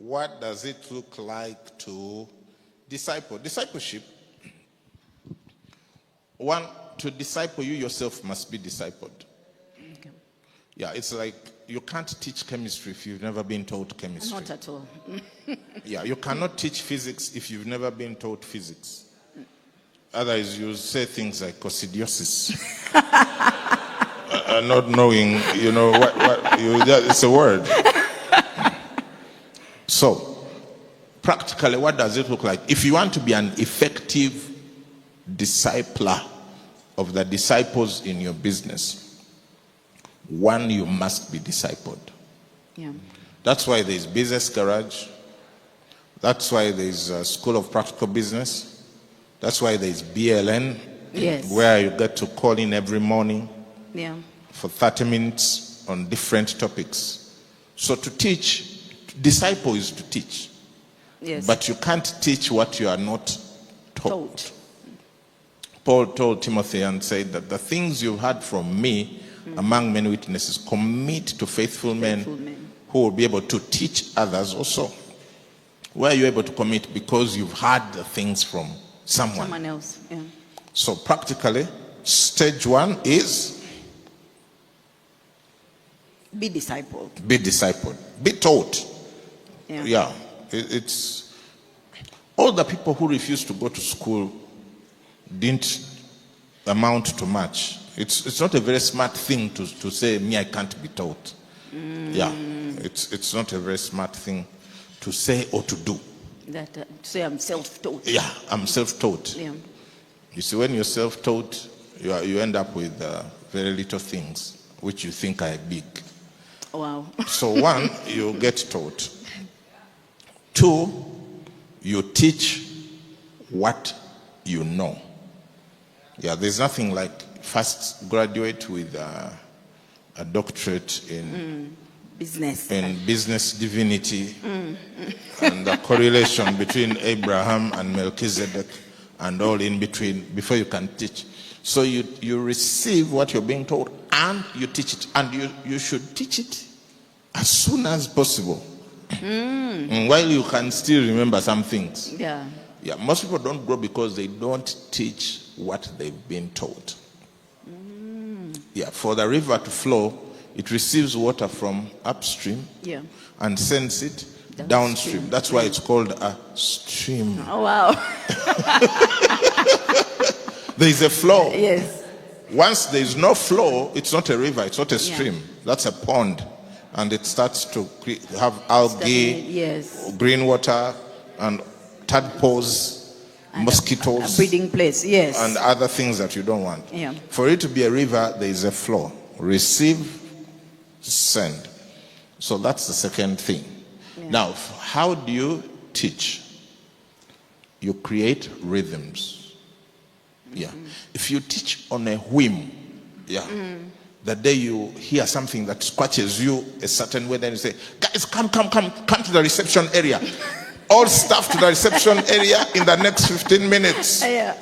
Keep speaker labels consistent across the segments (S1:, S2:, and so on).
S1: What does it look like to disciple? Discipleship. One, to disciple, you yourself must be discipled.
S2: Okay.
S1: Yeah, it's like you can't teach chemistry if you've never been taught chemistry.
S2: Not at all.
S1: Yeah, you cannot teach physics if you've never been taught physics. Otherwise, you say things like coccidiosis, not knowing, it's a word. So, practically, what does it look like? If you want to be an effective discipler of the disciples in your business, one, you must be discipled.
S2: Yeah.
S1: That's why there's Business Garage. That's why there's a School of Practical Business. That's why there's BLN,
S2: Yes.
S1: where you get to call in every morning
S2: Yeah.
S1: for 30 minutes on different topics. So to teach, disciple is to teach.
S2: Yes.
S1: But you can't teach what you are not taught.
S2: Taught.
S1: Paul told Timothy and said that the things you've heard from me among many witnesses, commit to faithful men who will be able to teach others also. Where are you able to commit? Because you've heard the things from someone
S2: else. Yeah.
S1: So practically, stage one is
S2: Be discipled.
S1: be discipled, be taught.
S2: Yeah.
S1: It's all the people who refused to go to school didn't amount to much. It's not a very smart thing to say, me, I can't be taught. Yeah, it's not a very smart thing to say or to do.
S2: That say I'm self-taught.
S1: Yeah, I'm self-taught.
S2: Yeah.
S1: You see, when you're self-taught, you end up with very little things which you think are big.
S2: Wow.
S1: So one, you get taught. Two, you teach what you know. Yeah, there's nothing like first graduate with a doctorate in business divinity and the correlation between Abraham and Melchizedek and all in between before you can teach. So you receive what you're being taught and you teach it, and you should teach it as soon as possible. While you can still remember some things.
S2: Yeah.
S1: Yeah, most people don't grow because they don't teach what they've been taught. Yeah, for the river to flow, it receives water from upstream and sends it downstream. That's why it's called a stream.
S2: Oh, wow.
S1: There is a flow.
S2: Yes.
S1: Once there is no flow, it's not a river, it's not a stream. That's a pond. And it starts to have algae, green water, and tadpoles, and mosquitoes,
S2: a breeding place,
S1: and other things that you don't want.
S2: Yeah.
S1: For it to be a river, there is a flow. Receive, send. So that's the second thing. Yeah. Now, how do you teach? You create rhythms. Yeah. If you teach on a whim, the day you hear something that scratches you a certain way, then you say, guys, come to the reception area. All staff to the reception area in the next 15 minutes.
S2: Yeah.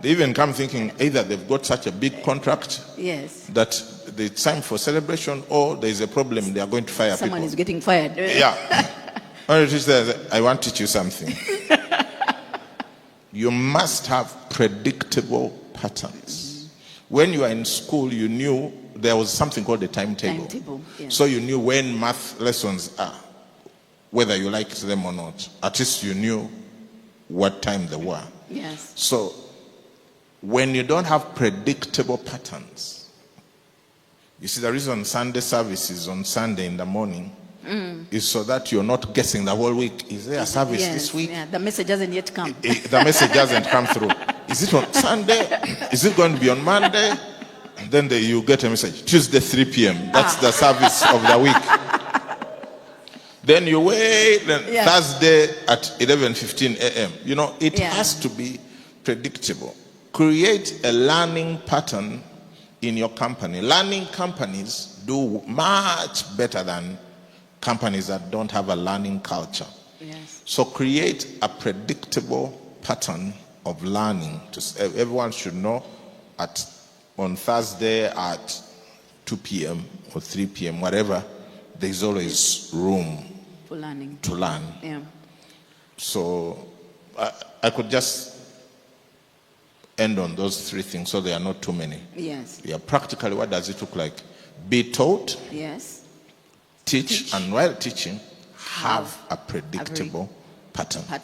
S1: They even come thinking either they've got such a big contract that it's time for celebration, or there's a problem, they are going to fire
S2: Someone
S1: people.
S2: Is getting fired.
S1: Yeah. Or it is there, I want to teach you something. You must have predictable patterns. When you are in school, you knew there was something called a timetable. So you knew when math lessons are, whether you liked them or not. At least you knew what time they were.
S2: Yes.
S1: So when you don't have predictable patterns, you see, the reason Sunday service is on Sunday in the morning is so that you're not guessing the whole week. Is there a service this week?
S2: Yeah, the message hasn't yet come.
S1: The message hasn't come through. Is it on Sunday? Is it going to be on Monday? And then you get a message, Tuesday 3 p.m. That's the service of the week. Then you wait, Thursday at 11:15 a.m. You know, it has to be predictable. Create a learning pattern in your company. Learning companies do much better than companies that don't have a learning culture.
S2: Yes.
S1: So create a predictable pattern of learning. Everyone should know on Thursday at 2 p.m. or 3 p.m., whatever, there's always room
S2: for learning.
S1: to learn.
S2: Yeah.
S1: So I could just end on those three things so there are not too many.
S2: Yes.
S1: Yeah, practically, what does it look like? Be taught,
S2: Yes.
S1: teach, and while teaching, have a predictable pattern.
S2: Pattern.